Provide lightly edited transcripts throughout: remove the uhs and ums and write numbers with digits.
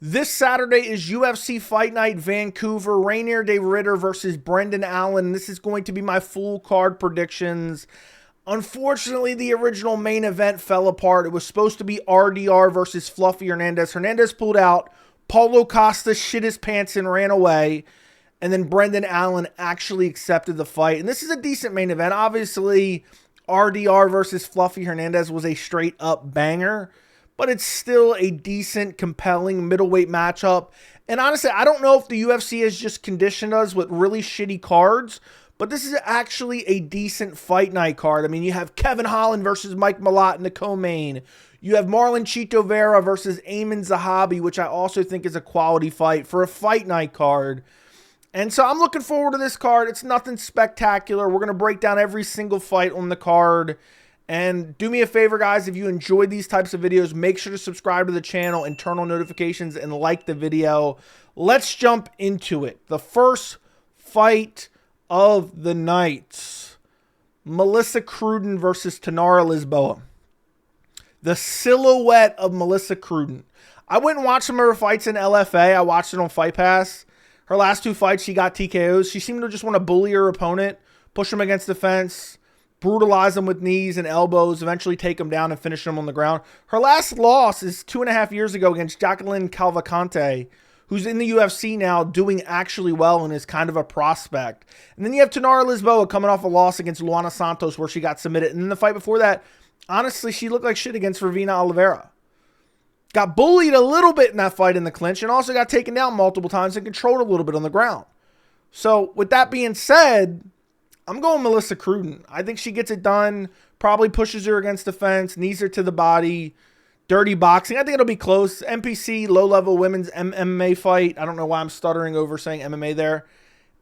This Saturday is UFC Fight Night Vancouver. Reinier de Ridder versus Brendan Allen. This is going to be my full card predictions. Unfortunately, the original main event fell apart. It was supposed to be RDR versus Fluffy Hernandez. Hernandez pulled out. Paulo Costa shit his pants and ran away. And then Brendan Allen actually accepted the fight. And this is a decent main event. Obviously, RDR versus Fluffy Hernandez was a straight up banger. But it's still a decent, compelling middleweight matchup. And honestly, I don't know if the UFC has just conditioned us with really shitty cards, but this is actually a decent fight night card. I mean, you have Kevin Holland versus Mike Malott in the co-main. You have Marlon Chito Vera versus Aiemann Zahabi, which I also think is a quality fight for a fight night card. And so I'm looking forward to this card. It's nothing spectacular. We're going to break down every single fight on the card. And do me a favor, guys, if you enjoyed these types of videos, make sure to subscribe to the channel and turn on notifications and like the video. Let's jump into it. The first fight of the night. Melissa Croden versus Tainara Lisboa. The silhouette of Melissa Croden. I went and watched some of her fights in LFA. I watched it on Fight Pass. Her last two fights, she got TKOs. She seemed to just want to bully her opponent, push him against the fence, brutalize them with knees and elbows, eventually take them down and finish them on the ground. Her last loss is 2.5 years ago against Jacqueline Cavalcante, who's in the UFC now, doing actually well and is kind of a prospect. And then you have Tainara Lisboa coming off a loss against Luana Santos where she got submitted. And then the fight before that, honestly, she looked like shit against Ravena Oliveira. Got bullied a little bit in that fight in the clinch and also got taken down multiple times and controlled a little bit on the ground. So with that being said, I'm going Melissa Croden. I think she gets it done, probably pushes her against the fence, knees her to the body, dirty boxing. I think it'll be close. NPC, low-level women's MMA fight. I don't know why I'm stuttering over saying MMA there.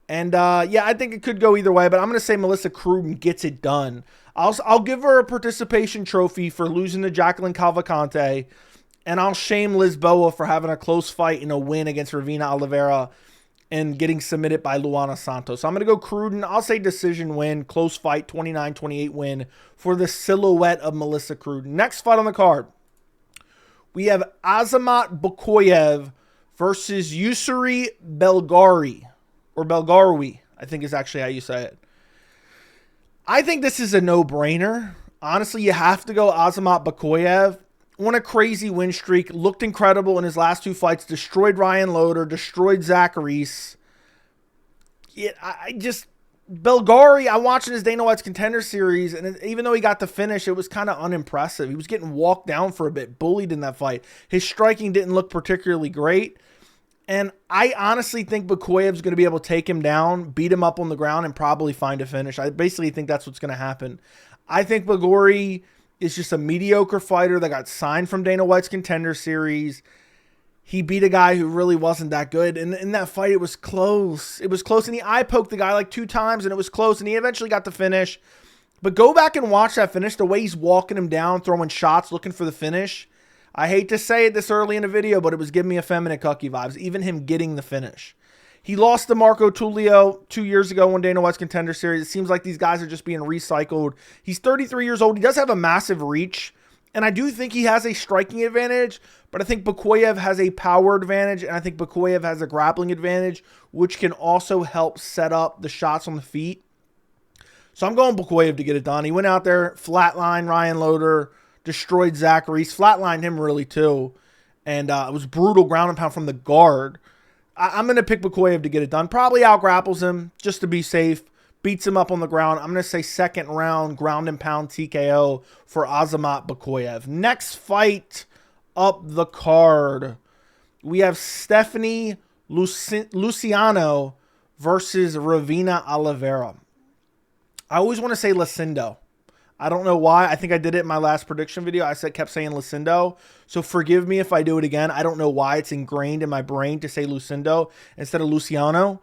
And, yeah, I think it could go either way, but I'm going to say Melissa Croden gets it done. I'll give her a participation trophy for losing to Jacqueline Cavalcante, and I'll shame Lisboa for having a close fight and a win against Ravena Oliveira and getting submitted by Luana Santos. So I'm going to go Croden. I'll say decision win, close fight, 29-28 win for the silhouette of Melissa Croden. Next fight on the card, we have Azamat Bekoev versus Yousri Belgaroui, or Belgaroui, I think is actually how you say it. I think this is a no-brainer. Honestly, you have to go Azamat Bekoev. On a crazy win streak, looked incredible in his last two fights, destroyed Ryan Loder, destroyed Zacharias. Belgaroui, I watched in his Dana White's Contender Series, and even though he got the finish, it was kind of unimpressive. He was getting walked down for a bit, bullied in that fight. His striking didn't look particularly great, and I honestly think Bekoev's going to be able to take him down, beat him up on the ground, and probably find a finish. I basically think that's what's going to happen. I think Belgaroui is just a mediocre fighter that got signed from Dana White's Contender Series. He beat a guy who really wasn't that good. And in that fight, it was close. It was close. And he eye poked the guy like 2 times, and it was close. And he eventually got the finish. But go back and watch that finish. The way he's walking him down, throwing shots, looking for the finish. I hate to say it this early in the video, but it was giving me effeminate cucky vibes. Even him getting the finish. He lost to Marco Tulio 2 years ago on Dana White's Contender Series. It seems like these guys are just being recycled. He's 33 years old. He does have a massive reach, and I do think he has a striking advantage, but I think Bekoev has a power advantage, and I think Bekoev has a grappling advantage, which can also help set up the shots on the feet. So I'm going Bekoev to get it done. He went out there, flatlined Ryan Loder, destroyed Zacharias, flatlined him really too, and it was brutal ground and pound from the guard. I'm going to pick Bekoev to get it done. Probably out-grapples him just to be safe. Beats him up on the ground. I'm going to say second round ground and pound TKO for Azamat Bekoev. Next fight up the card, we have Stephanie Luciano versus Ravena Oliveira. I always want to say Lucindo. I don't know why. I think I did it in my last prediction video. I kept saying Lucindo. So forgive me if I do it again. I don't know why it's ingrained in my brain to say Lucindo instead of Luciano.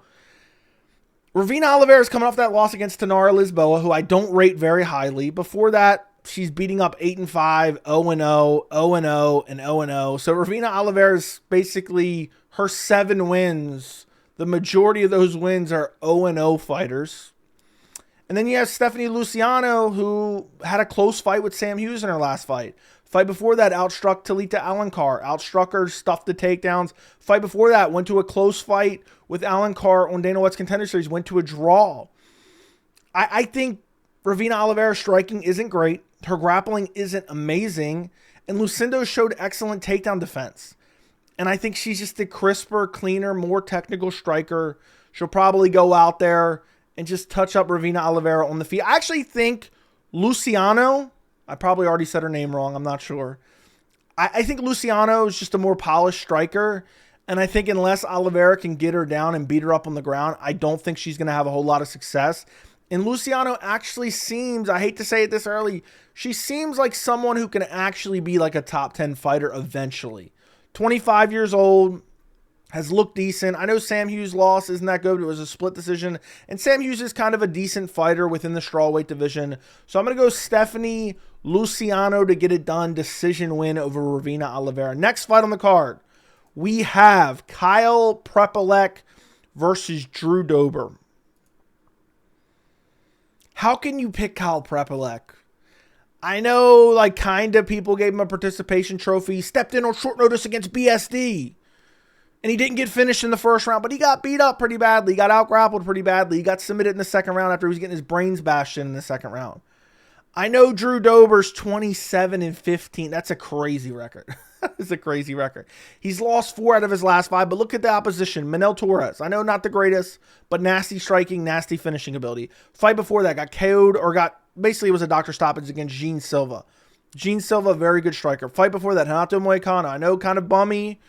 Ravena Oliveira is coming off that loss against Tainara Lisboa, who I don't rate very highly. Before that, she's beating up 8-5, 0-0, 0-0, and 0-0. So Ravena Oliveira is basically her 7 wins. The majority of those wins are 0-0 fighters. And then you have Stephanie Luciano, who had a close fight with Sam Hughes in her last fight. Fight before that, outstruck Talita Alencar. Outstruck her, stuffed the takedowns. Fight before that, went to a close fight with Alencar on Dana White's Contender Series. Went to a draw. I think Ravena Oliveira's striking isn't great. Her grappling isn't amazing. And Lucindo showed excellent takedown defense. And I think she's just a crisper, cleaner, more technical striker. She'll probably go out there and just touch up Ravena Oliveira on the feet. I actually think Luciano, I probably already said her name wrong. I'm not sure. I think Luciano is just a more polished striker. And I think unless Oliveira can get her down and beat her up on the ground, I don't think she's going to have a whole lot of success. And Luciano actually seems, I hate to say it this early, she seems like someone who can actually be like a top 10 fighter eventually. 25 years old, has looked decent. I know Sam Hughes' loss isn't that good. It was a split decision. And Sam Hughes is kind of a decent fighter within the strawweight division. So I'm going to go Stephanie Luciano to get it done. Decision win over Ravena Oliveira. Next fight on the card, we have Kyle Prepolec versus Drew Dober. How can you pick Kyle Prepolec? I know, like, kind of people gave him a participation trophy. He stepped in on short notice against BSD. And he didn't get finished in the first round, but he got beat up pretty badly. He got out-grappled pretty badly. He got submitted in the second round after he was getting his brains bashed in the second round. I know Drew Dober's 27-15. That's a crazy record. It's a crazy record. He's lost 4 out of his last 5, but look at the opposition. Manel Torres. I know not the greatest, but nasty striking, nasty finishing ability. Fight before that, got KO'd or basically it was a doctor stoppage against Gene Silva. Gene Silva, very good striker. Fight before that, Renato Moicano. I know kind of bummy,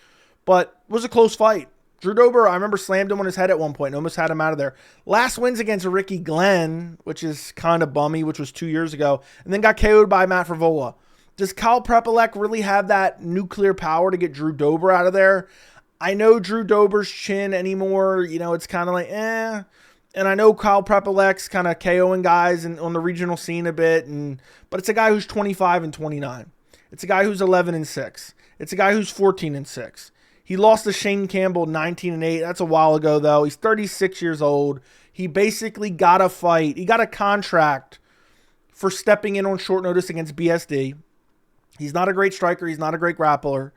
but it was a close fight. Drew Dober, I remember slammed him on his head at one point and almost had him out of there. Last wins against Aoriqileng, which is kind of bummy, which was 2 years ago, and then got KO'd by Matt Frevola. Does Kyle Prepolec really have that nuclear power to get Drew Dober out of there? I know Drew Dober's chin anymore, it's kind of like, eh. And I know Kyle Prepolec's kind of KOing guys on the regional scene a bit, but it's a guy who's 25-29. It's a guy who's 11-6. It's a guy who's 14-6. He lost to Shane Campbell 19-8. That's a while ago, though. He's 36 years old. He basically got a fight. He got a contract for stepping in on short notice against BSD. He's not a great striker. He's not a great grappler.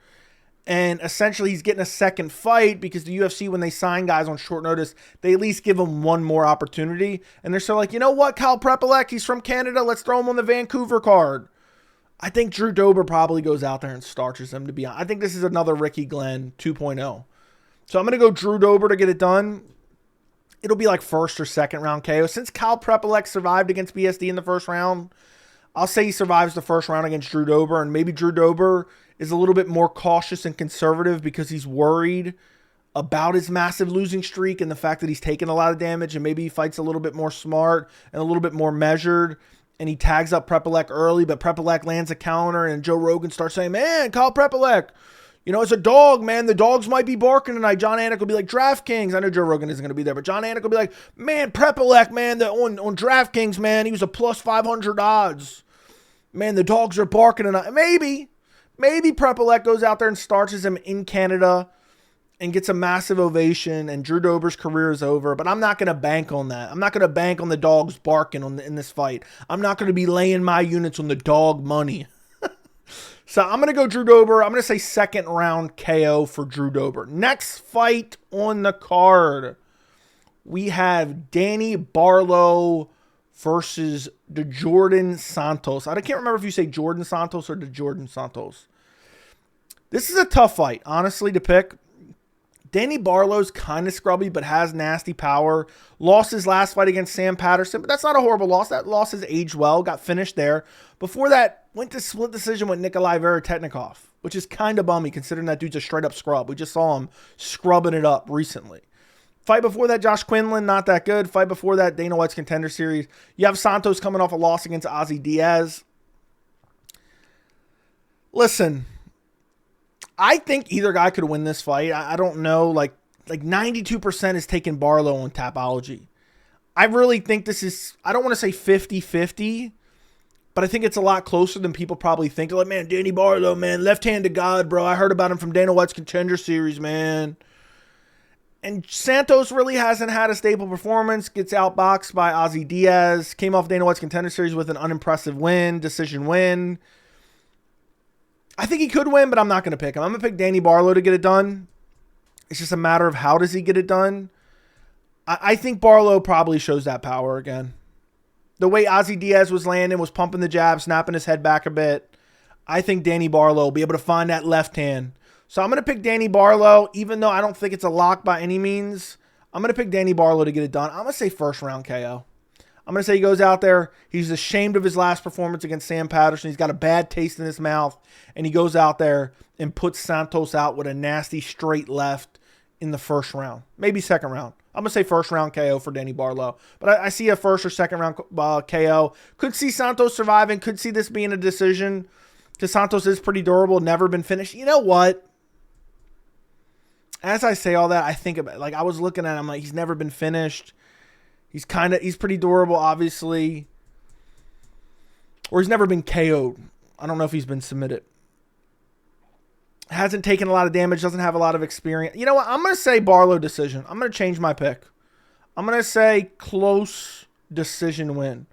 And essentially, he's getting a second fight because the UFC, when they sign guys on short notice, they at least give him one more opportunity. And they're so like, you know what, Kyle Prepolec, he's from Canada. Let's throw him on the Vancouver card. I think Drew Dober probably goes out there and starches him, to be honest. I think this is another Ricky Glenn 2.0. So I'm going to go Drew Dober to get it done. It'll be like first or second round KO. Since Kyle Prepolec survived against BSD in the first round, I'll say he survives the first round against Drew Dober, and maybe Drew Dober is a little bit more cautious and conservative because he's worried about his massive losing streak and the fact that he's taken a lot of damage, and maybe he fights a little bit more smart and a little bit more measured, and he tags up Prepolec early, but Prepolec lands a counter, and Joe Rogan starts saying, man, Kyle Prepolec, it's a dog, man. The dogs might be barking tonight. John Anik will be like, DraftKings. I know Joe Rogan isn't going to be there, but John Anik will be like, man, Prepolec, man, on DraftKings, man, he was a plus 500 odds. Man, the dogs are barking tonight. Maybe Prepolec goes out there and starches him in Canada and gets a massive ovation, and Drew Dober's career is over. But I'm not going to bank on that. I'm not going to bank on the dogs barking in this fight. I'm not going to be laying my units on the dog money. So I'm going to go Drew Dober. I'm going to say second round KO for Drew Dober. Next fight on the card, we have Danny Barlow versus Djorden Santos. I can't remember if you say Jordan Santos or Djorden Santos. This is a tough fight, honestly, to pick. Danny Barlow's kind of scrubby, but has nasty power. Lost his last fight against Sam Patterson, but that's not a horrible loss. That loss has aged well, got finished there. Before that, went to split decision with Nikolai Veretetnikov, which is kind of bummy considering that dude's a straight-up scrub. We just saw him scrubbing it up recently. Fight before that, Josh Quinlan, not that good. Fight before that, Dana White's Contender Series. You have Santos coming off a loss against Ozzy Diaz. Listen, I think either guy could win this fight. I don't know. Like 92% is taking Barlow on Tapology. I really think this is, I don't want to say 50-50, but I think it's a lot closer than people probably think. They're like, man, Danny Barlow, man, left hand to God, bro. I heard about him from Dana White's Contender Series, man. And Santos really hasn't had a stable performance. Gets outboxed by Ozzy Diaz. Came off Dana White's Contender Series with an unimpressive win, decision win. I think he could win, but I'm not going to pick him. I'm going to pick Danny Barlow to get it done. It's just a matter of how does he get it done. I think Barlow probably shows that power again. The way Ozzy Diaz was landing, was pumping the jab, snapping his head back a bit. I think Danny Barlow will be able to find that left hand. So I'm going to pick Danny Barlow, even though I don't think it's a lock by any means. I'm going to pick Danny Barlow to get it done. I'm going to say first round KO. I'm going to say he goes out there, he's ashamed of his last performance against Sam Patterson. He's got a bad taste in his mouth, and he goes out there and puts Santos out with a nasty straight left in the first round. Maybe second round. I'm going to say first round KO for Danny Barlow. But I see a first or second round KO. Could see Santos surviving. Could see this being a decision, because Santos is pretty durable, never been finished. You know what? As I say all that, I think about it. Like, I was looking at him, like, he's never been finished. He's pretty durable, obviously. Or he's never been KO'd. I don't know if he's been submitted. Hasn't taken a lot of damage, doesn't have a lot of experience. You know what? I'm going to say Barlow decision. I'm going to change my pick. I'm going to say close decision win.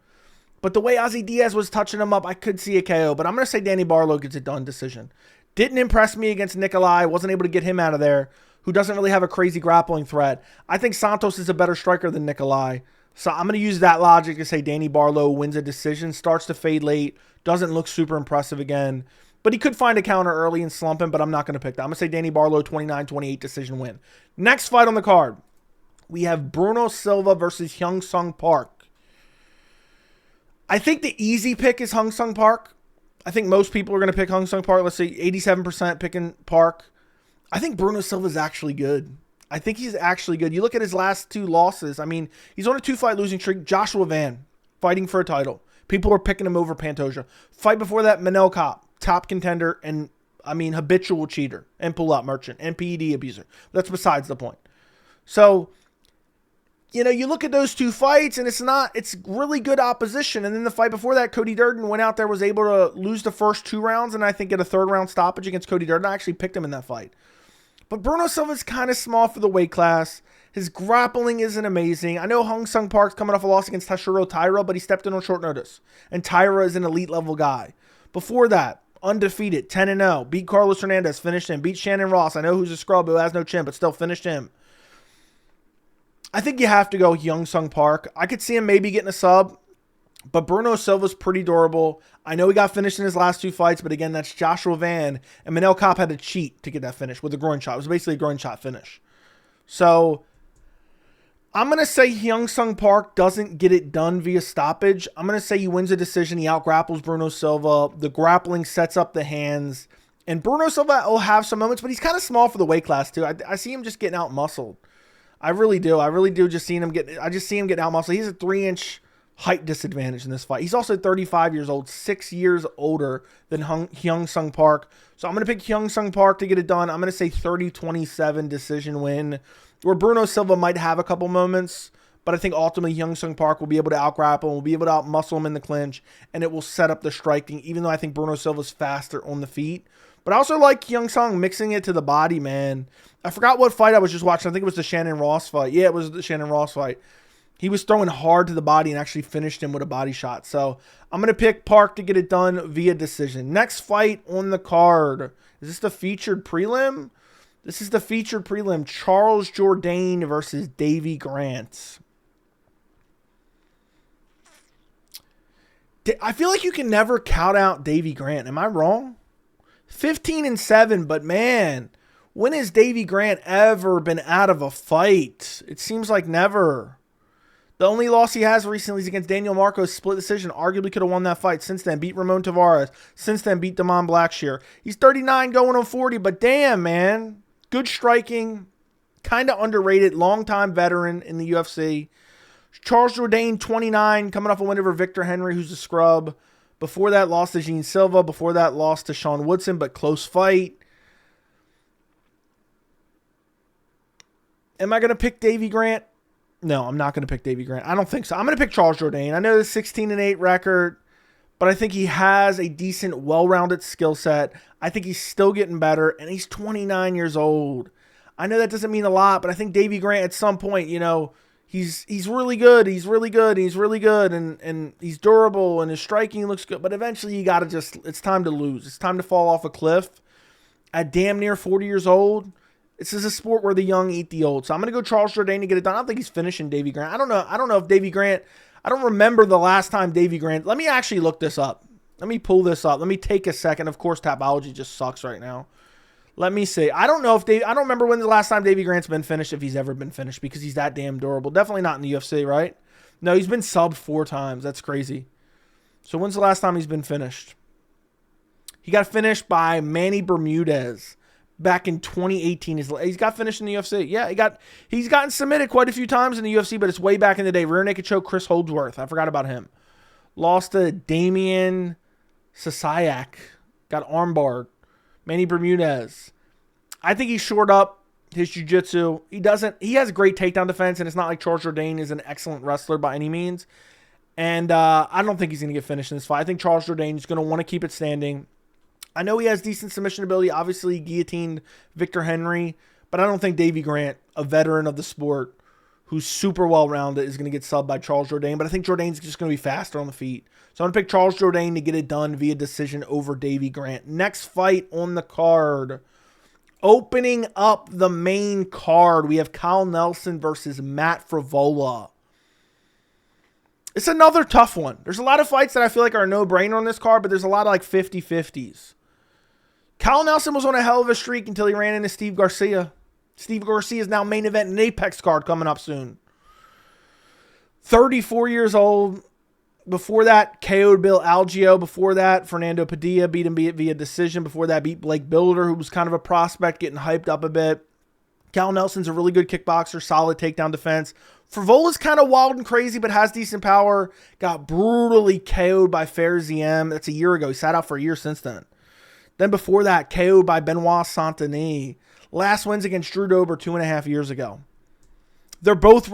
But the way Ozzy Diaz was touching him up, I could see a KO. But I'm going to say Danny Barlow gets it done decision. Didn't impress me against Nikolai. Wasn't able to get him out of there, who doesn't really have a crazy grappling threat. I think Santos is a better striker than Nikolai. So I'm going to use that logic to say Danny Barlow wins a decision, starts to fade late, doesn't look super impressive again. But he could find a counter early and slump him, but I'm not going to pick that. I'm going to say Danny Barlow 29-28 decision win. Next fight on the card, we have Bruno Silva versus Hyun Sung Park. I think the easy pick is Hyun Sung Park. I think most people are going to pick Hyun Sung Park. Let's say 87% picking Park. I think Bruno Silva is actually good. I think he's actually good. You look at his last two losses. I mean, he's on a 2-fight losing streak. Joshua Van, fighting for a title. People are picking him over Pantoja. Fight before that, Manel Kopp, top contender, and, I mean, habitual cheater, and pull-out merchant, and PED abuser. That's besides the point. So, you know, you look at those two fights, and it's really good opposition. And then the fight before that, Cody Djorden went out there, was able to lose the first 2 rounds, and I think get a 3rd round stoppage against Cody Djorden. I actually picked him in that fight. But Bruno Silva's kind of small for the weight class. His grappling isn't amazing. I know Hyun Sung Park's coming off a loss against Taishiro Taira, but he stepped in on short notice. And Taira is an elite level guy. Before that, undefeated, 10-0. Beat Carlos Hernandez, finished him. Beat Shannon Ross. I know who's a scrub who has no chin, but still finished him. I think you have to go Hyun Sung Park. I could see him maybe getting a sub, but Bruno Silva's pretty durable. I know he got finished in his last 2 fights, but again, that's Joshua Van, and Manel Kopp had to cheat to get that finish with a groin shot. It was basically a groin shot finish. So, I'm going to say Hyun Sung Park doesn't get it done via stoppage. I'm going to say he wins a decision. He out-grapples Bruno Silva. The grappling sets up the hands. And Bruno Silva will have some moments, but he's kind of small for the weight class, too. I see him just getting out-muscled. I really do. I really do just see him getting out-muscled. He's a 3-inch height disadvantage in this fight. He's also 35 years old, 6 years older than Hyun Sung Park. So I'm going to pick Hyun Sung Park to get it done. I'm going to say 30-27 decision win, where Bruno Silva might have a couple moments, but I think ultimately Hyun Sung Park will be able to out-grapple, will be able to out-muscle him in the clinch, and it will set up the striking, even though I think Bruno Silva's faster on the feet. But I also like Hyun Sung mixing it to the body, man. I forgot what fight I was just watching. I think it was the Shannon Ross fight. Yeah, it was the Shannon Ross fight. He was throwing hard to the body and actually finished him with a body shot. So I'm going to pick Park to get it done via decision. Next fight on the card. Is this the featured prelim? This is the featured prelim. Charles Jourdain versus Davey Grant. I feel like you can never count out Davey Grant. Am I wrong? 15-7, but man, when has Davey Grant ever been out of a fight? It seems like never. The only loss he has recently is against Daniel Marcos, split decision. Arguably could have won that fight. Since then, beat Ramon Tavares. Since then, beat Damon Blackshear. He's 39 going on 40, but damn, man. Good striking. Kind of underrated. Long-time veteran in the UFC. Charles Jourdain, 29, coming off a win over Victor Henry, who's a scrub. Before that, lost to Gene Silva. Before that, lost to Sean Woodson, but close fight. Am I going to pick Davey Grant? No, I'm not going to pick Davey Grant. I don't think so. I'm going to pick Charles Jourdain. I know the 16-8 record, but I think he has a decent, well-rounded skill set. I think he's still getting better, and he's 29 years old. I know that doesn't mean a lot, but I think Davey Grant at some point, you know, He's really good. He's really good. He's really good. And he's durable and his striking looks good. But eventually you got to it's time to lose. It's time to fall off a cliff. At damn near 40 years old, this is a sport where the young eat the old. So I'm going to go Charles Jourdain to get it done. I don't think he's finishing Davey Grant. I don't know if Davey Grant, I don't remember the last time Davey Grant. Let me actually look this up. Let me pull this up. Let me take a second. Of course, Tapology just sucks right now. Let me see. I don't remember when the last time Davey Grant's been finished, if he's ever been finished, because he's that damn durable. Definitely not in the UFC, right? No, he's been subbed 4 times. That's crazy. So when's the last time he's been finished? He got finished by Manny Bermudez back in 2018. He's got finished in the UFC. Yeah, he's gotten submitted quite a few times in the UFC, but it's way back in the day. Rear naked choke, Chris Holdsworth. I forgot about him. Lost to Damian Sasayak. Got armbarred. Manny Bermudez. I think he's shored up his jiu-jitsu. He has great takedown defense, and it's not like Charles Jourdain is an excellent wrestler by any means. And I don't think he's going to get finished in this fight. I think Charles Jourdain is going to want to keep it standing. I know he has decent submission ability. Obviously, he guillotined Victor Henry. But I don't think Davey Grant, a veteran of the sport, who's super well-rounded, is going to get subbed by Charles Jourdain. But I think Jourdain's just going to be faster on the feet. So I'm going to pick Charles Jourdain to get it done via decision over Davey Grant. Next fight on the card. Opening up the main card, we have Kyle Nelson versus Matt Frevola. It's another tough one. There's a lot of fights that I feel like are a no-brainer on this card, but there's a lot of like 50-50s. Kyle Nelson was on a hell of a streak until he ran into Steve Garcia. Steve Garcia is now main event and Apex card coming up soon. 34 years old. Before that, KO'd Bill Algeo. Before that, Fernando Padilla beat him via decision. Before that, beat Blake Builder, who was kind of a prospect, getting hyped up a bit. Kyle Nelson's a really good kickboxer, solid takedown defense. Frevola's kind of wild and crazy, but has decent power. Got brutally KO'd by Fair-Ziem. That's a year ago. He sat out for a year since then. Then before that, KO'd by Benoit Saint-Denis. Last wins against Drew Dober 2.5 years ago. They're both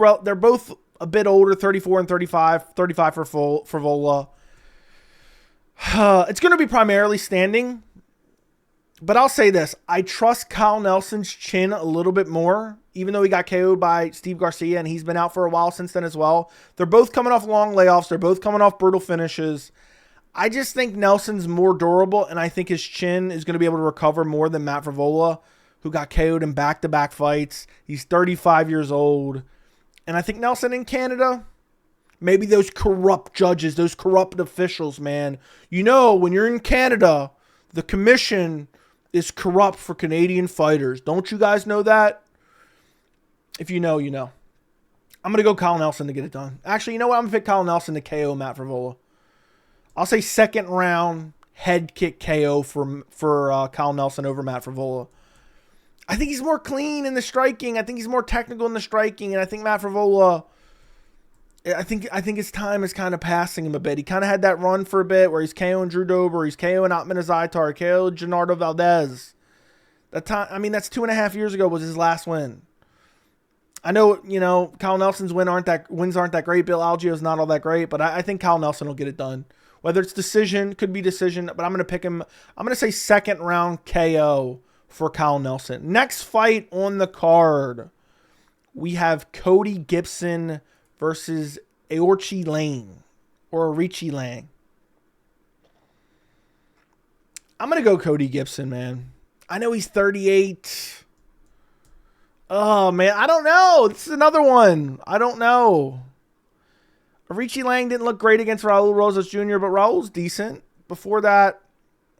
a bit older, 34 and 35. 35 for Frevola. It's going to be primarily standing. But I'll say this. I trust Kyle Nelson's chin a little bit more, even though he got KO'd by Steve Garcia, and he's been out for a while since then as well. They're both coming off long layoffs. They're both coming off brutal finishes. I just think Nelson's more durable, and I think his chin is going to be able to recover more than Matt Frevola, who got KO'd in back-to-back fights. He's 35 years old. And I think Nelson in Canada, maybe those corrupt judges, those corrupt officials, man. You know, when you're in Canada, the commission is corrupt for Canadian fighters. Don't you guys know that? If you know, you know. I'm going to go Kyle Nelson to get it done. Actually, you know what? I'm going to pick Kyle Nelson to KO Matt Frevola. I'll say second round head kick KO for Kyle Nelson over Matt Frevola. I think he's more clean in the striking. I think he's more technical in the striking. And I think Matt Frevola, I think his time is kind of passing him a bit. He kind of had that run for a bit where he's KOing Drew Dober, he's KOing Atman Azaitar, KO'd Gennaro Valdez. That time, I mean, that's 2.5 years ago was his last win. I know, you know, Kyle Nelson's wins aren't that great. Bill Algeo's not all that great, but I think Kyle Nelson will get it done. Whether it's decision, could be decision, but I'm going to pick him. I'm going to say second round KO for Kyle Nelson. Next fight on the card, we have Cody Gibson versus Aoriqileng or Aoriqileng. I'm going to go Cody Gibson, man. I know he's 38. Oh, man. I don't know. This is another one. I don't know. Aoriqileng didn't look great against Raul Rosas Jr., but Raul's decent. Before that,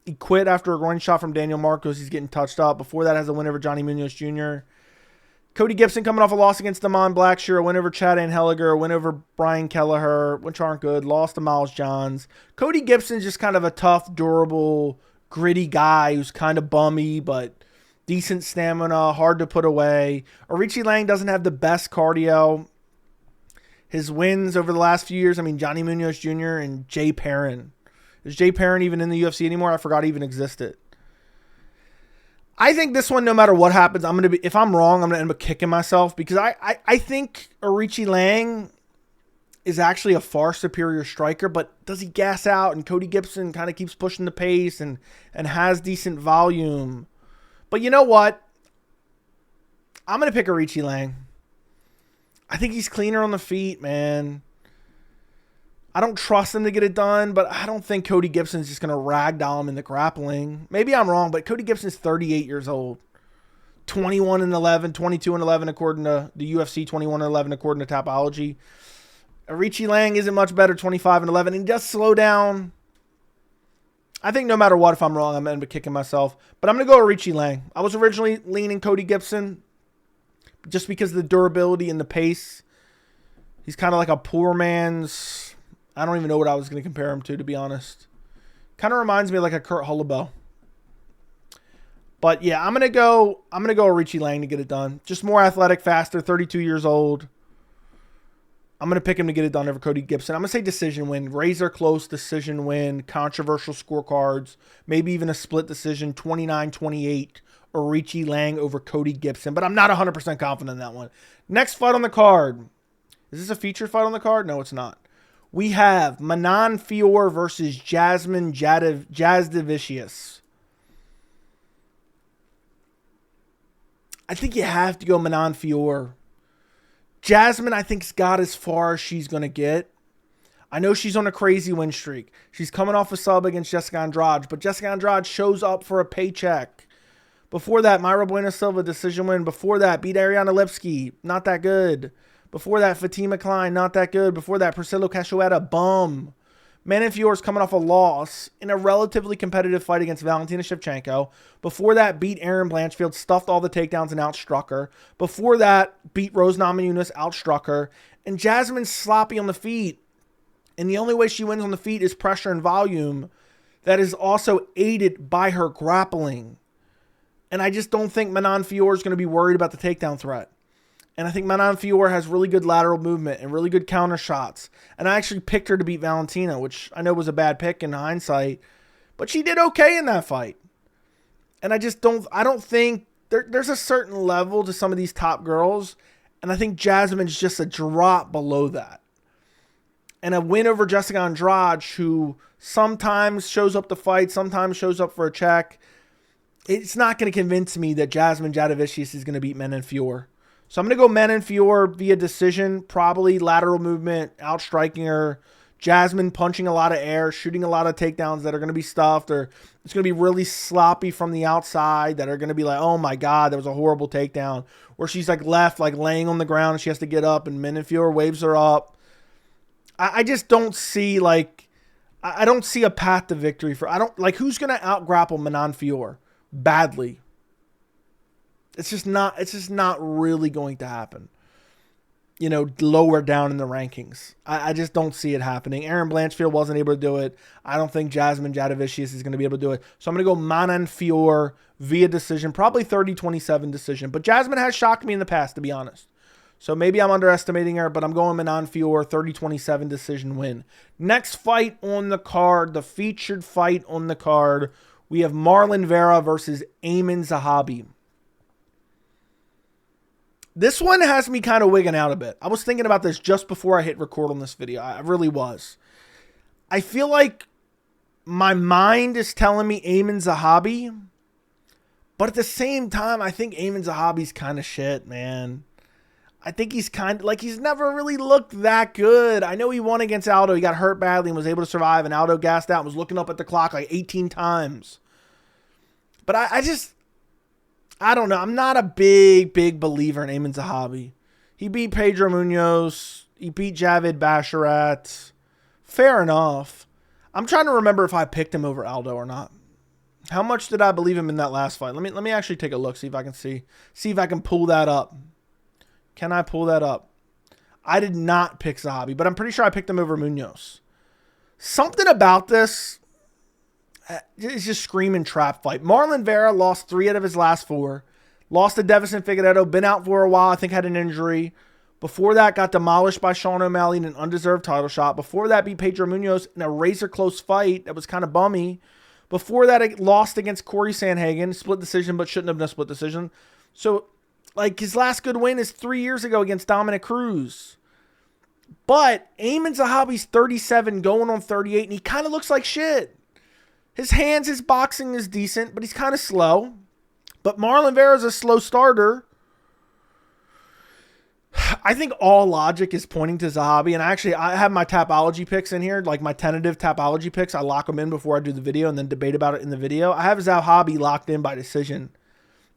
he quit after a groin shot from Daniel Marcos. He's getting touched up. Before that, has a win over Johnny Munoz Jr. Cody Gibson coming off a loss against Damon Blackshear, a win over Chad Anheliger, a win over Brian Kelleher, which aren't good. Lost to Miles Johns. Cody Gibson's just kind of a tough, durable, gritty guy who's kind of bummy, but decent stamina, hard to put away. Aoriqileng doesn't have the best cardio. His wins over the last few years, I mean, Johnny Munoz Jr. and Jay Perrin. Is Jay Perrin even in the UFC anymore? I forgot he even existed. I think this one, no matter what happens, if I'm wrong, I'm going to end up kicking myself because I think Aoriqileng is actually a far superior striker, but does he gas out? And Cody Gibson kind of keeps pushing the pace and has decent volume. But you know what? I'm going to pick Aoriqileng. I think he's cleaner on the feet, man. I don't trust him to get it done, but I don't think Cody Gibson's just going to ragdoll him in the grappling. Maybe I'm wrong, but Cody Gibson's 38 years old. 21-11, 22-11 according to the UFC, 21-11 according to Topology. Aoriqileng isn't much better, 25-11, and just slow down. I think no matter what, if I'm wrong, I'm going to be kicking myself. But I'm going to go Aoriqileng. I was originally leaning Cody Gibson just because of the durability and the pace. He's kind of like a poor man's... I don't even know what I was going to compare him to be honest. Kind of reminds me of like a Kurt Hullabo. But yeah, I'm gonna go Aoriqileng to get it done. Just more athletic, faster, 32 years old. I'm gonna pick him to get it done over Cody Gibson. I'm gonna say decision win, razor close decision win, controversial scorecards, maybe even a split decision, 29-28, Aoriqileng over Cody Gibson. But I'm not 100% confident in that one. Next fight on the card. Is this a featured fight on the card? No, it's not. We have Manon Fiorot versus Jasmine Jasudavicius. I think you have to go Manon Fiorot. Jasmine, I think, has got as far as she's going to get. I know she's on a crazy win streak. She's coming off a sub against Jessica Andrade, but Jessica Andrade shows up for a paycheck. Before that, Mayra Bueno Silva decision win. Before that, beat Ariana Lipski. Not that good. Before that, Fatima Klein. Not that good. Before that, Priscilla Cachoeira. Bum. Manon Fiorot's coming off a loss in a relatively competitive fight against Valentina Shevchenko. Before that, beat Erin Blanchfield, stuffed all the takedowns and outstruck her. Before that, beat Rose Namajunas, outstruck her. And Jasmine's sloppy on the feet. And the only way she wins on the feet is pressure and volume. That is also aided by her grappling. And I just don't think Manon Fiorot is going to be worried about the takedown threat. And I think Manon Fiorot has really good lateral movement and really good counter shots. And I actually picked her to beat Valentina, which I know was a bad pick in hindsight. But she did okay in that fight. And I don't think there's a certain level to some of these top girls. And I think Jasmine's just a drop below that. And a win over Jessica Andrade, who sometimes shows up to fight, sometimes shows up for a check. It's not going to convince me that Jasmine Jasudavicius is going to beat Manon Fiorot. So I'm going to go Manon Fiorot via decision, probably lateral movement, outstriking her. Jasmine punching a lot of air, shooting a lot of takedowns that are going to be stuffed, or it's going to be really sloppy from the outside that are going to be like, oh my God, that was a horrible takedown. Or she's like left, like laying on the ground and she has to get up and Manon Fiorot waves her up. I just don't see I don't see a path to victory who's going to out-grapple Manon Fiorot badly. It's just not really going to happen. Lower down in the rankings. I just don't see it happening. Erin Blanchfield wasn't able to do it. I don't think Jasmine Jasudavicius is going to be able to do it. So I'm going to go Manon Fiorot via decision, probably 30-27 decision. But Jasmine has shocked me in the past, to be honest. So maybe I'm underestimating her, but I'm going Manon Fiorot, 30-27 decision win. Next fight on the card, the featured fight on the card, we have Marlon Vera versus Aiemann Zahabi. This one has me kind of wigging out a bit. I was thinking about this just before I hit record on this video. I really was. I feel like my mind is telling me Aiemann Zahabi, but at the same time, I think Aiemann Zahabi's kind of shit, man. I think he's kind of he's never really looked that good. I know he won against Aldo. He got hurt badly and was able to survive, and Aldo gassed out and was looking up at the clock like 18 times. But I don't know. I'm not a big believer in Aiemann Zahabi. He beat Pedro Munoz. He beat Javid Basharat. Fair enough. I'm trying to remember if I picked him over Aldo or not. How much did I believe him in that last fight? Let me actually take a look, see if I can see if I can pull that up. Can I pull that up? I did not pick Zahabi, but I'm pretty sure I picked him over Munoz. Something about this is just screaming trap fight. Marlon Vera lost 3 out of his last 4. Lost to Devison Figueiredo. Been out for a while. I think had an injury. Before that, got demolished by Sean O'Malley in an undeserved title shot. Before that, beat Pedro Munoz in a razor-close fight that was kind of bummy. Before that, it lost against Corey Sandhagen. Split decision, but shouldn't have been a split decision. So, his last good win is 3 years ago against Dominic Cruz. But Aiemann Zahabi's 37, going on 38, and he kind of looks like shit. His hands, his boxing is decent, but he's kind of slow. But Marlon Vera's a slow starter. I think all logic is pointing to Zahabi, and I have my Tapology picks in here, like my tentative Tapology picks. I lock them in before I do the video and then debate about it in the video. I have Zahabi locked in by decision.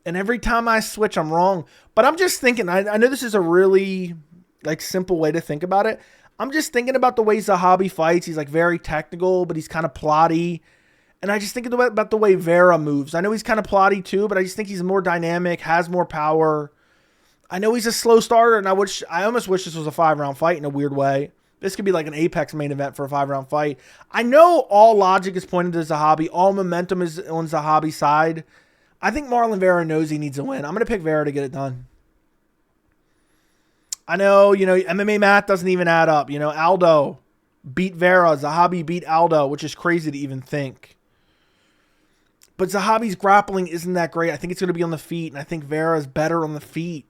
And every time I switch, I'm wrong. But I'm just thinking, I know this is a really like simple way to think about it. I'm just thinking about the way Zahabi fights. He's like very technical, but he's kind of plotty. And I just think about the way Vera moves. I know he's kind of plotty too, but I just think he's more dynamic, has more power. I know he's a slow starter, and I almost wish this was a 5-round fight in a weird way. This could be like an Apex main event for a 5-round fight. I know all logic is pointed to Zahabi. All momentum is on Zahabi's side. I think Marlon Vera knows he needs a win. I'm going to pick Vera to get it done. I know, MMA math doesn't even add up. Aldo beat Vera. Zahabi beat Aldo, which is crazy to even think. But Zahabi's grappling isn't that great. I think it's going to be on the feet, and I think Vera's better on the feet.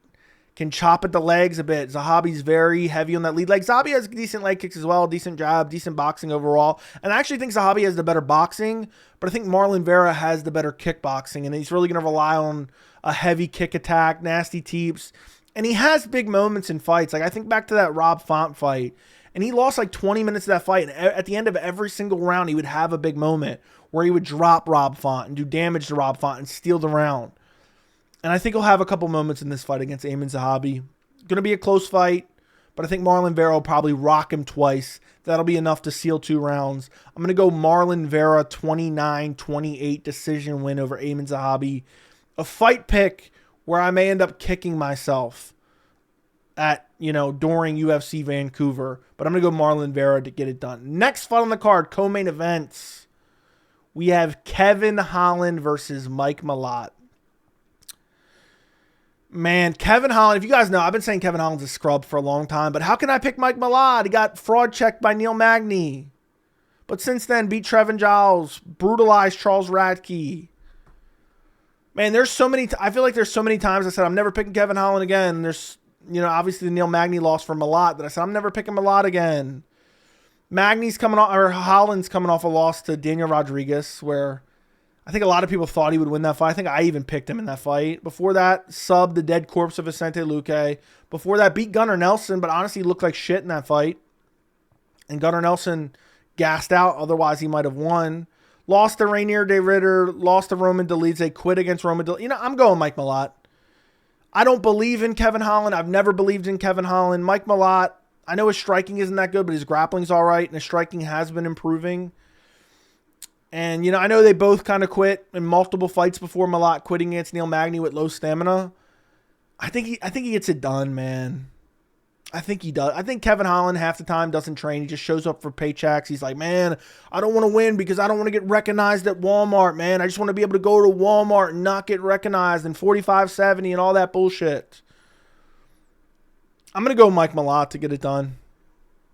Can chop at the legs a bit. Zahabi's very heavy on that lead leg. Zahabi has decent leg kicks as well, decent jab, decent boxing overall. And I actually think Zahabi has the better boxing, but I think Marlon Vera has the better kickboxing, and he's really going to rely on a heavy kick attack, nasty teeps. And he has big moments in fights. Like I think back to that Rob Font fight, and he lost like 20 minutes of that fight, and at the end of every single round, he would have a big moment where he would drop Rob Font and do damage to Rob Font and steal the round. And I think he'll have a couple moments in this fight against Aiemann Zahabi. Going to be a close fight, but I think Marlon Vera will probably rock him twice. That'll be enough to seal 2 rounds. I'm going to go Marlon Vera 29-28 decision win over Aiemann Zahabi. A fight pick where I may end up kicking myself at, during UFC Vancouver. But I'm going to go Marlon Vera to get it done. Next fight on the card, co-main events. We have Kevin Holland versus Mike Malott. Man, Kevin Holland, if you guys know, I've been saying Kevin Holland's a scrub for a long time, but how can I pick Mike Malott? He got fraud checked by Neil Magny. But since then, beat Trevin Giles, brutalized Charles Radke. Man, I feel like there's so many times I said, I'm never picking Kevin Holland again. There's, obviously the Neil Magny loss for Malott, that I said, I'm never picking Malott again. Holland's coming off a loss to Daniel Rodriguez, where I think a lot of people thought he would win that fight. I think I even picked him in that fight. Before that, subbed the dead corpse of Vicente Luque. Before that, beat Gunnar Nelson, but honestly looked like shit in that fight. And Gunnar Nelson gassed out. Otherwise, he might have won. Lost to Reinier de Ridder. Lost to Roman Dolidze. Quit against Roman Dolidze. I'm going Mike Malott. I don't believe in Kevin Holland. I've never believed in Kevin Holland. Mike Malott, I know his striking isn't that good, but his grappling's all right, and his striking has been improving. And, I know they both kind of quit in multiple fights before Malott quitting against Neil Magny with low stamina. I think he gets it done, man. I think he does. I think Kevin Holland half the time doesn't train. He just shows up for paychecks. He's like, man, I don't want to win because I don't want to get recognized at Walmart, man. I just want to be able to go to Walmart and not get recognized and 45-70 and all that bullshit. I'm going to go Mike Malott to get it done.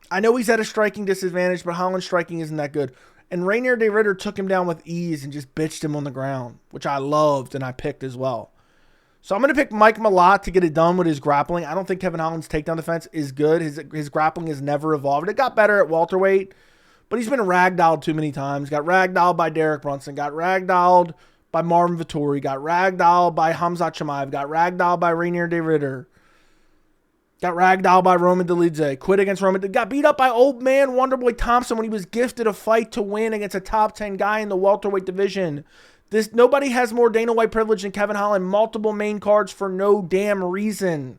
I know he's at a striking disadvantage, but Holland's striking isn't that good. And Reinier de Ridder took him down with ease and just bitched him on the ground, which I loved and I picked as well. So I'm going to pick Mike Malott to get it done with his grappling. I don't think Kevin Holland's takedown defense is good. His grappling has never evolved. It got better at welterweight, but he's been ragdolled too many times. Got ragdolled by Derek Brunson. Got ragdolled by Marvin Vettori. Got ragdolled by Khamzat Chimaev. Got ragdolled by Reinier de Ridder. Got ragdolled by Roman Dolidze. Quit against Roman. Got beat up by old man Wonderboy Thompson when he was gifted a fight to win against a top 10 guy in the welterweight division. Nobody has more Dana White privilege than Kevin Holland. Multiple main cards for no damn reason.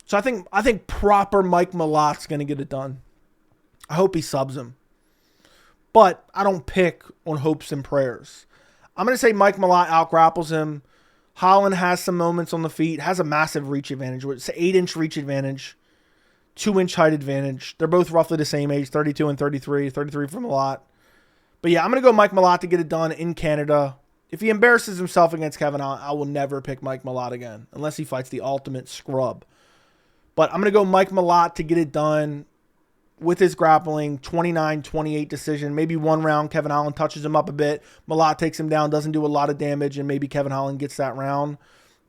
So I think proper Mike Malott's going to get it done. I hope he subs him. But I don't pick on hopes and prayers. I'm going to say Mike Malott out-grapples him. Holland has some moments on the feet. Has a massive reach advantage. It's an 8-inch reach advantage. 2-inch height advantage. They're both roughly the same age. 32 and 33. 33 for Malott. But yeah, I'm going to go Mike Malott to get it done in Canada. If he embarrasses himself against Kevin Holland, I will never pick Mike Malott again. Unless he fights the ultimate scrub. But I'm going to go Mike Malott to get it done with his grappling. 29-28 decision. Maybe one round. Kevin Holland touches him up a bit. Malott takes him down. Doesn't do a lot of damage. And maybe Kevin Holland gets that round.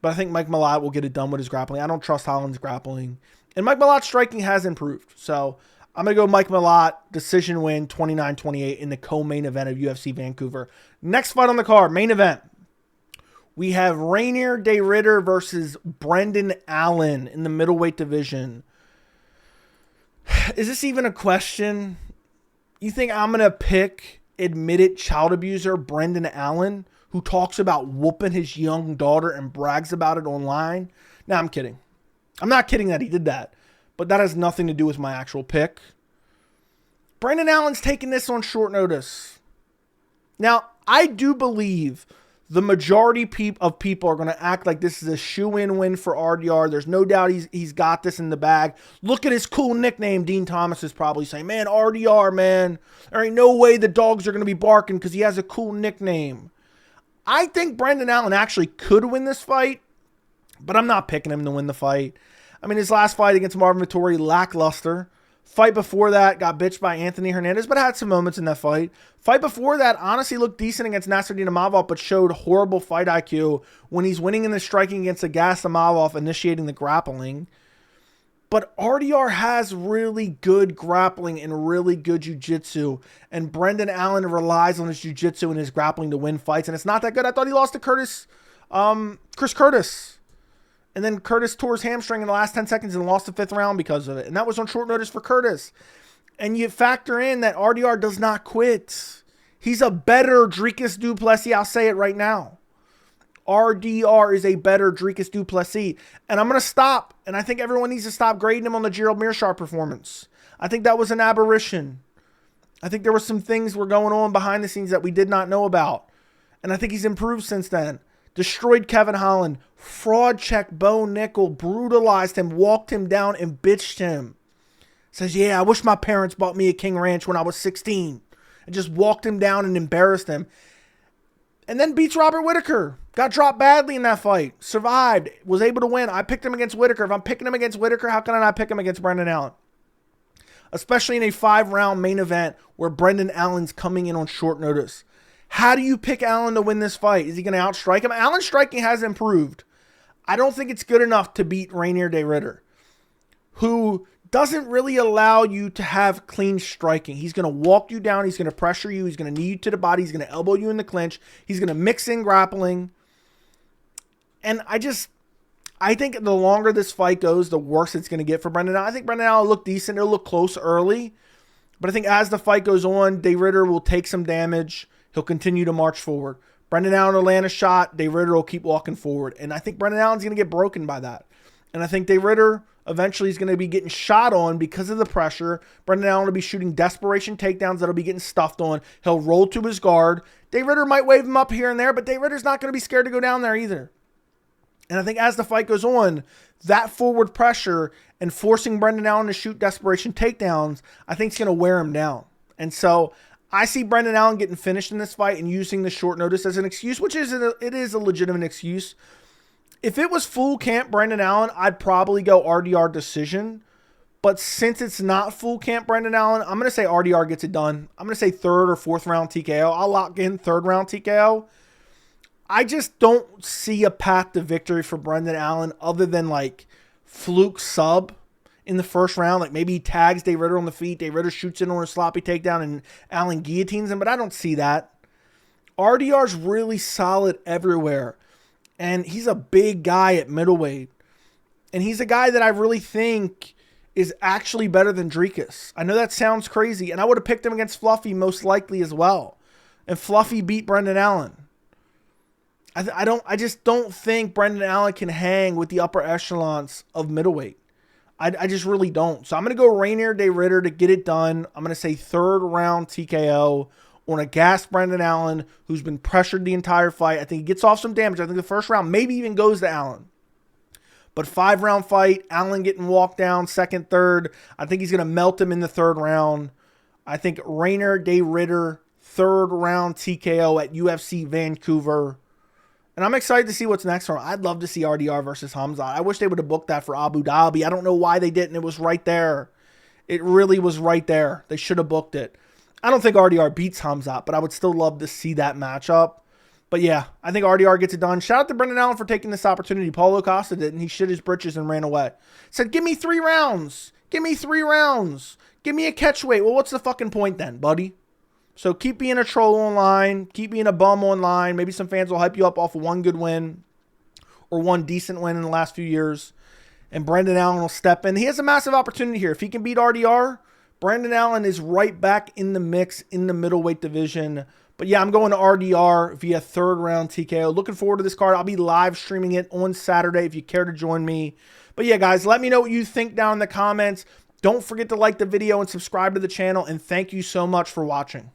But I think Mike Malott will get it done with his grappling. I don't trust Holland's grappling. And Mike Malott's striking has improved. So I'm going to go Mike Malott, decision win, 29-28 in the co-main event of UFC Vancouver. Next fight on the card, main event. We have Reinier de Ridder versus Brendan Allen in the middleweight division. Is this even a question? You think I'm going to pick admitted child abuser Brendan Allen, who talks about whooping his young daughter and brags about it online? No, I'm kidding. I'm not kidding that he did that, but that has nothing to do with my actual pick. Brendan Allen's taking this on short notice. Now, I do believe the majority of people are going to act like this is a shoe-in win for RDR. There's no doubt he's got this in the bag. Look at his cool nickname. Dean Thomas is probably saying, man, RDR, man. There ain't no way the dogs are going to be barking because he has a cool nickname. I think Brendan Allen actually could win this fight, but I'm not picking him to win the fight. I mean, his last fight against Marvin Vettori, lackluster. Fight before that, got bitched by Anthony Hernandez, but had some moments in that fight. Fight before that, honestly looked decent against Nasruddin Imavov, but showed horrible fight IQ when he's winning in the striking against Agassi Imavov, initiating the grappling. But RDR has really good grappling and really good jiu-jitsu, and Brendan Allen relies on his jiu-jitsu and his grappling to win fights, and it's not that good. I thought he lost to Chris Curtis. And then Curtis tore his hamstring in the last 10 seconds and lost the 5th round because of it. And that was on short notice for Curtis. And you factor in that RDR does not quit. He's a better Dricus du Plessis. I'll say it right now. RDR is a better Dricus du Plessis. And I'm going to stop. And I think everyone needs to stop grading him on the Gerald Meerschaert performance. I think that was an aberration. I think there were some things were going on behind the scenes that we did not know about. And I think he's improved since then. Destroyed Kevin Holland, fraud checked Bo Nickel, brutalized him, walked him down, and bitched him. Says, yeah, I wish my parents bought me a King Ranch when I was 16. And just walked him down and embarrassed him. And then beats Robert Whittaker. Got dropped badly in that fight. Survived. Was able to win. I picked him against Whittaker. If I'm picking him against Whittaker, how can I not pick him against Brendan Allen? Especially in a 5-round main event where Brendan Allen's coming in on short notice. How do you pick Allen to win this fight? Is he going to outstrike him? Allen's striking has improved. I don't think it's good enough to beat Reinier de Ridder, who doesn't really allow you to have clean striking. He's going to walk you down. He's going to pressure you. He's going to knee you to the body. He's going to elbow you in the clinch. He's going to mix in grappling. And I think the longer this fight goes, the worse it's going to get for Brendan Allen. I think Brendan Allen will look decent. It'll look close early. But I think as the fight goes on, de Ridder will take some damage. He'll continue to march forward. Brendan Allen will land a shot. De Ridder will keep walking forward. And I think Brendan Allen's going to get broken by that. And I think de Ridder eventually is going to be getting shot on because of the pressure. Brendan Allen will be shooting desperation takedowns that'll be getting stuffed on. He'll roll to his guard. De Ridder might wave him up here and there, but de Ridder's not going to be scared to go down there either. And I think as the fight goes on, that forward pressure and forcing Brendan Allen to shoot desperation takedowns, I think it's going to wear him down. And so I see Brendan Allen getting finished in this fight and using the short notice as an excuse, which is it is a legitimate excuse. If it was full camp Brendan Allen, I'd probably go RDR decision. But since it's not full camp Brendan Allen, I'm going to say RDR gets it done. I'm going to say 3rd or 4th round TKO. I'll lock in 3rd round TKO. I just don't see a path to victory for Brendan Allen other than like fluke sub in the 1st round. Like maybe he tags de Ridder on the feet. De Ridder shoots in on a sloppy takedown and Allen guillotines him, but I don't see that. RDR's really solid everywhere. And he's a big guy at middleweight. And he's a guy that I really think is actually better than Dricus. I know that sounds crazy. And I would have picked him against Fluffy most likely as well. And Fluffy beat Brendan Allen. I just don't think Brendan Allen can hang with the upper echelons of middleweight. I just really don't. So I'm going to go Reinier de Ridder to get it done. I'm going to say 3rd round TKO on a gassed Brendan Allen who's been pressured the entire fight. I think he gets off some damage. I think the 1st round maybe even goes to Allen. But 5-round fight, Allen getting walked down, 2nd, 3rd. I think he's going to melt him in the 3rd round. I think Reinier de Ridder, 3rd round TKO at UFC Vancouver. And I'm excited to see what's next for him. I'd love to see RDR versus Hamzat. I wish they would have booked that for Abu Dhabi. I don't know why they didn't. It was right there. It really was right there. They should have booked it. I don't think RDR beats Hamzat, but I would still love to see that matchup. But yeah, I think RDR gets it done. Shout out to Brendan Allen for taking this opportunity. Paulo Costa did, and he shit his britches and ran away. Said, give me 3 rounds. Give me 3 rounds. Give me a catch weight. Well, what's the fucking point then, buddy? So keep being a troll online. Keep being a bum online. Maybe some fans will hype you up off of one good win or one decent win in the last few years. And Brendan Allen will step in. He has a massive opportunity here. If he can beat RDR, Brendan Allen is right back in the mix in the middleweight division. But yeah, I'm going to RDR via third round TKO. Looking forward to this card. I'll be live streaming it on Saturday if you care to join me. But yeah, guys, let me know what you think down in the comments. Don't forget to like the video and subscribe to the channel. And thank you so much for watching.